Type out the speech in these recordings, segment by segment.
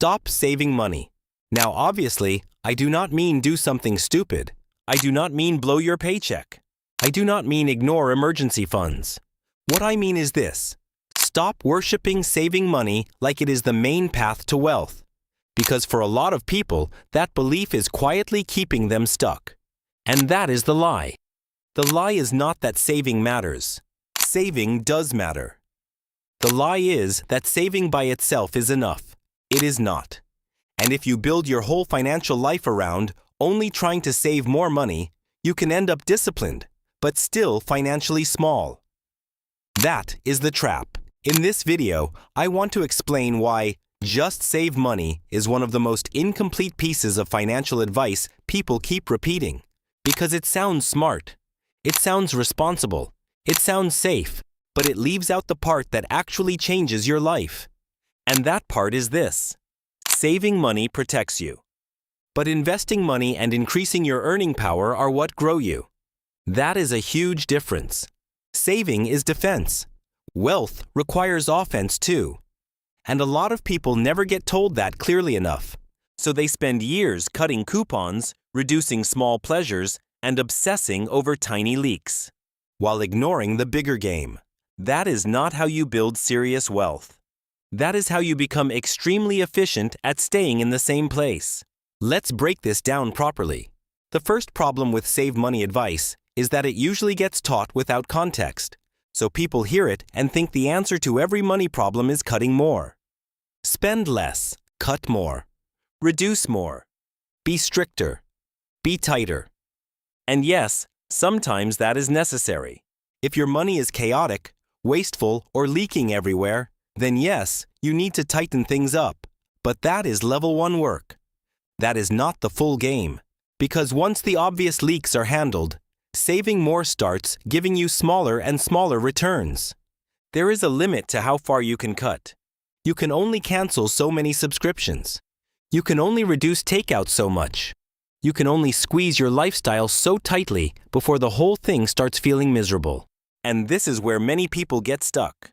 Stop saving money. Now, obviously, I do not mean do something stupid. I do not mean blow your paycheck. I do not mean ignore emergency funds. What I mean is this: stop worshiping saving money like it is the main path to wealth. Because for a lot of people, that belief is quietly keeping them stuck. And that is the lie. The lie is not that saving matters. Saving does matter. The lie is that saving by itself is enough. It is not. And if you build your whole financial life around only trying to save more money, you can end up disciplined, but still financially small. That is the trap. In this video, I want to explain why just save money is one of the most incomplete pieces of financial advice people keep repeating. Because it sounds smart. It sounds responsible. It sounds safe. But it leaves out the part that actually changes your life. And that part is this: saving money protects you. But investing money and increasing your earning power are what grow you. That is a huge difference. Saving is defense. Wealth requires offense too. And a lot of people never get told that clearly enough. So they spend years cutting coupons, reducing small pleasures, and obsessing over tiny leaks, while ignoring the bigger game. That is not how you build serious wealth. That is how you become extremely efficient at staying in the same place. Let's break this down properly. The first problem with save money advice is that it usually gets taught without context. So people hear it and think the answer to every money problem is cutting more. Spend less, cut more. Reduce more. Be stricter. Be tighter. And yes, sometimes that is necessary. If your money is chaotic, wasteful, or leaking everywhere, then yes, you need to tighten things up. But that is level 1 work. That is not the full game. Because once the obvious leaks are handled, saving more starts giving you smaller and smaller returns. There is a limit to how far you can cut. You can only cancel so many subscriptions. You can only reduce takeout so much. You can only squeeze your lifestyle so tightly before the whole thing starts feeling miserable. And this is where many people get stuck.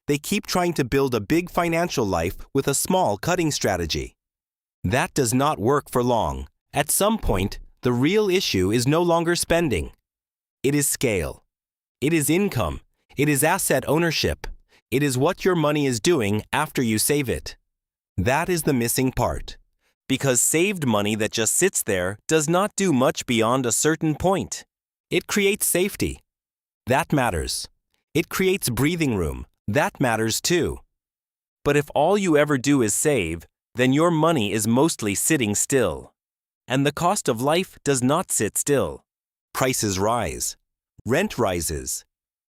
They keep trying to build a big financial life with a small cutting strategy. That does not work for long. At some point, the real issue is no longer spending. It is scale. It is income. It is asset ownership. It is what your money is doing after you save it. That is the missing part. Because saved money that just sits there does not do much beyond a certain point. It creates safety. That matters. It creates breathing room. That matters too. But if all you ever do is save, then your money is mostly sitting still. And the cost of life does not sit still. Prices rise. Rent rises.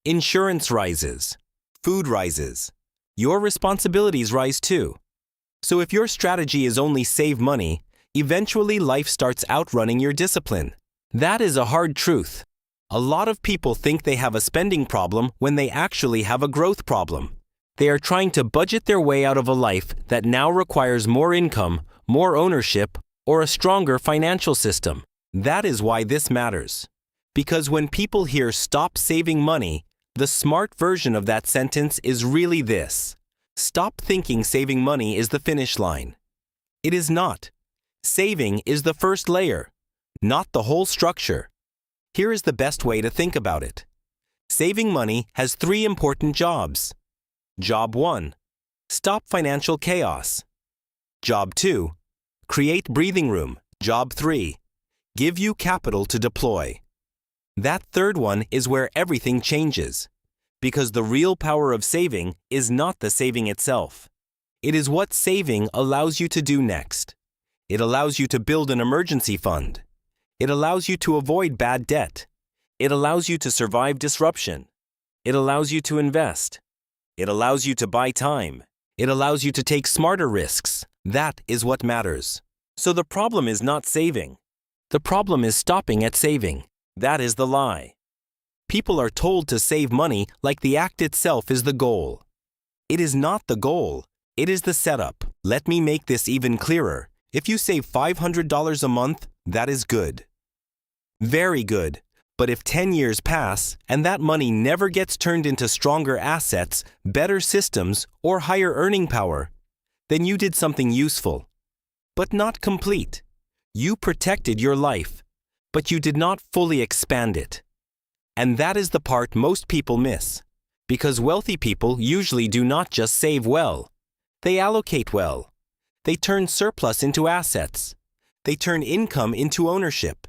Insurance rises. Food rises. Your responsibilities rise too. So if your strategy is only save money, eventually life starts outrunning your discipline. That is a hard truth. A lot of people think they have a spending problem when they actually have a growth problem. They are trying to budget their way out of a life that now requires more income, more ownership, or a stronger financial system. That is why this matters. Because when people hear "stop saving money," the smart version of that sentence is really this: stop thinking saving money is the finish line. It is not. Saving is the first layer, not the whole structure. Here is the best way to think about it. Saving money has 3 important jobs. Job 1. Stop financial chaos. Job 2. Create breathing room. Job 3. Give you capital to deploy. That third one is where everything changes. Because the real power of saving is not the saving itself. It is what saving allows you to do next. It allows you to build an emergency fund. It allows you to avoid bad debt. It allows you to survive disruption. It allows you to invest. It allows you to buy time. It allows you to take smarter risks. That is what matters. So the problem is not saving. The problem is stopping at saving. That is the lie. People are told to save money like the act itself is the goal. It is not the goal. It is the setup. Let me make this even clearer. If you save $500 a month, that is good. Very good. But if 10 years pass and that money never gets turned into stronger assets, better systems, or higher earning power, then you did something useful, but not complete. You protected your life, but you did not fully expand it. And that is the part most people miss, because wealthy people usually do not just save well. They allocate well. They turn surplus into assets. They turn income into ownership.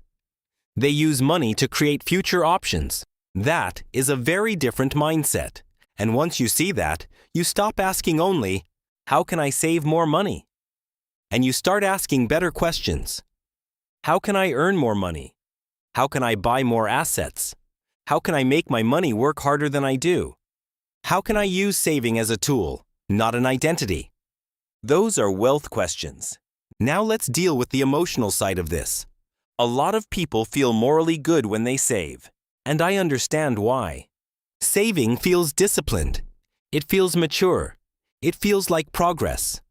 They use money to create future options. That is a very different mindset. And once you see that, you stop asking only, how can I save more money? And you start asking better questions. How can I earn more money? How can I buy more assets? How can I make my money work harder than I do? How can I use saving as a tool, not an identity? Those are wealth questions. Now let's deal with the emotional side of this. A lot of people feel morally good when they save, and I understand why. Saving feels disciplined. It feels mature. It feels like progress.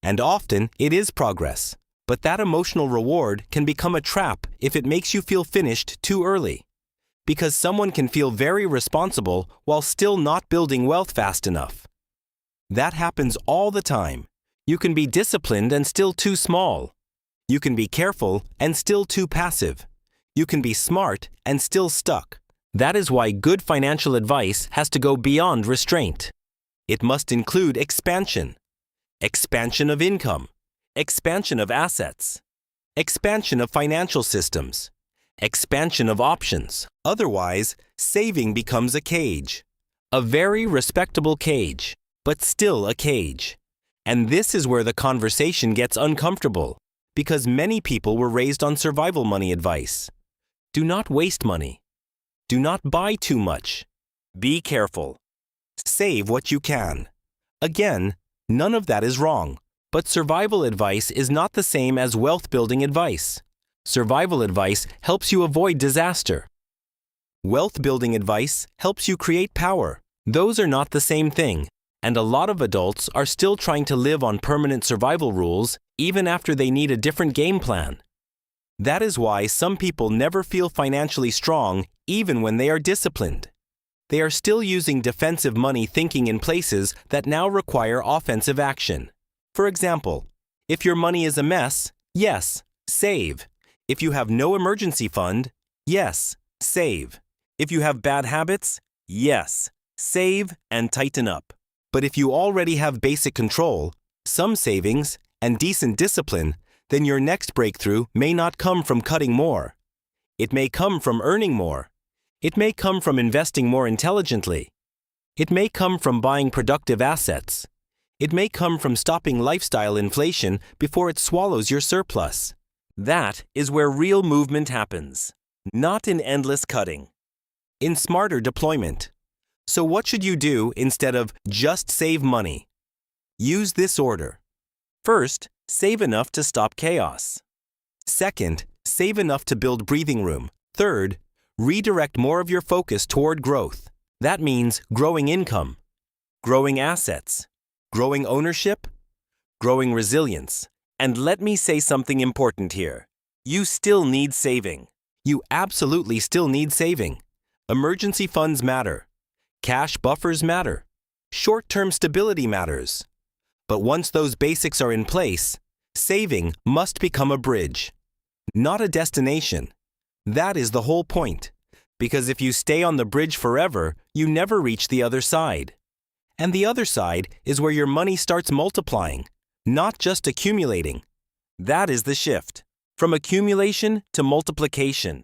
And often it is progress. But that emotional reward can become a trap if it makes you feel finished too early. Because someone can feel very responsible while still not building wealth fast enough. That happens all the time. You can be disciplined and still too small. You can be careful and still too passive. You can be smart and still stuck. That is why good financial advice has to go beyond restraint. It must include expansion. Expansion of income. Expansion of assets. Expansion of financial systems. Expansion of options. Otherwise, saving becomes a cage. A very respectable cage, but still a cage. And this is where the conversation gets uncomfortable, because many people were raised on survival money advice. Do not waste money. Do not buy too much. Be careful. Save what you can. Again, none of that is wrong. But survival advice is not the same as wealth-building advice. Survival advice helps you avoid disaster. Wealth-building advice helps you create power. Those are not the same thing, and a lot of adults are still trying to live on permanent survival rules even after they need a different game plan. That is why some people never feel financially strong even when they are disciplined. They are still using defensive money thinking in places that now require offensive action. For example, if your money is a mess, yes, save. If you have no emergency fund, yes, save. If you have bad habits, yes, save and tighten up. But if you already have basic control, some savings, and decent discipline, then your next breakthrough may not come from cutting more. It may come from earning more. It may come from investing more intelligently. It may come from buying productive assets. It may come from stopping lifestyle inflation before it swallows your surplus. That is where real movement happens, not in endless cutting, in smarter deployment. So what should you do instead of just save money? Use this order. First, save enough to stop chaos. Second, save enough to build breathing room. Third, redirect more of your focus toward growth. That means growing income, growing assets, growing ownership, growing resilience. And let me say something important here. You still need saving. You absolutely still need saving. Emergency funds matter. Cash buffers matter. Short-term stability matters. But once those basics are in place, saving must become a bridge, not a destination. That is the whole point. Because if you stay on the bridge forever, you never reach the other side. And the other side is where your money starts multiplying, not just accumulating. That is the shift. From accumulation to multiplication.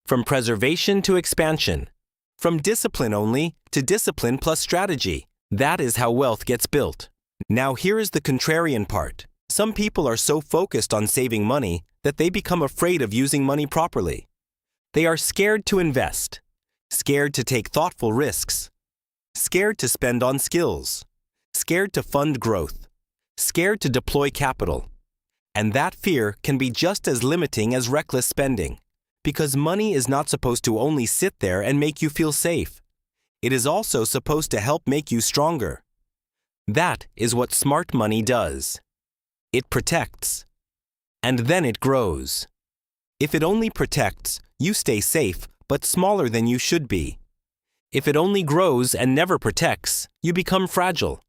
From preservation to expansion. From discipline only to discipline plus strategy. That is how wealth gets built. Now here is the contrarian part. Some people are so focused on saving money that they become afraid of using money properly. They are scared to invest, scared to take thoughtful risks, scared to spend on skills, scared to fund growth, scared to deploy capital. And that fear can be just as limiting as reckless spending, because money is not supposed to only sit there and make you feel safe. It is also supposed to help make you stronger. That is what smart money does. It protects, and then it grows. If it only protects, you stay safe, but smaller than you should be. If it only grows and never protects, you become fragile.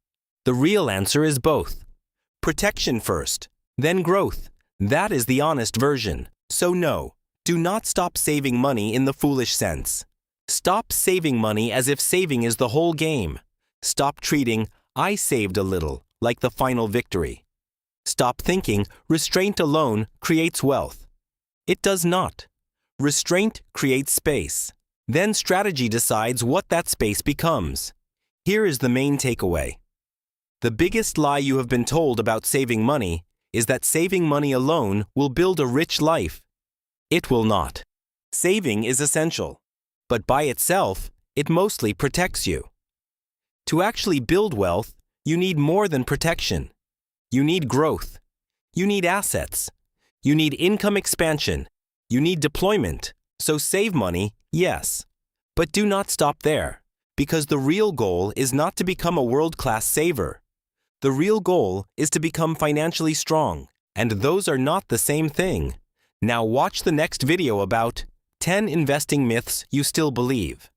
The real answer is both. Protection first, then growth. That is the honest version. So no, do not stop saving money in the foolish sense. Stop saving money as if saving is the whole game. Stop treating "I saved a little" like the final victory. Stop thinking restraint alone creates wealth. It does not. Restraint creates space. Then strategy decides what that space becomes. Here is the main takeaway. The biggest lie you have been told about saving money is that saving money alone will build a rich life. It will not. Saving is essential, but by itself, it mostly protects you. To actually build wealth, you need more than protection. You need growth. You need assets. You need income expansion. You need deployment. So save money, yes. But do not stop there, because the real goal is not to become a world-class saver. The real goal is to become financially strong, and those are not the same thing. Now watch the next video about 10 investing myths you still believe.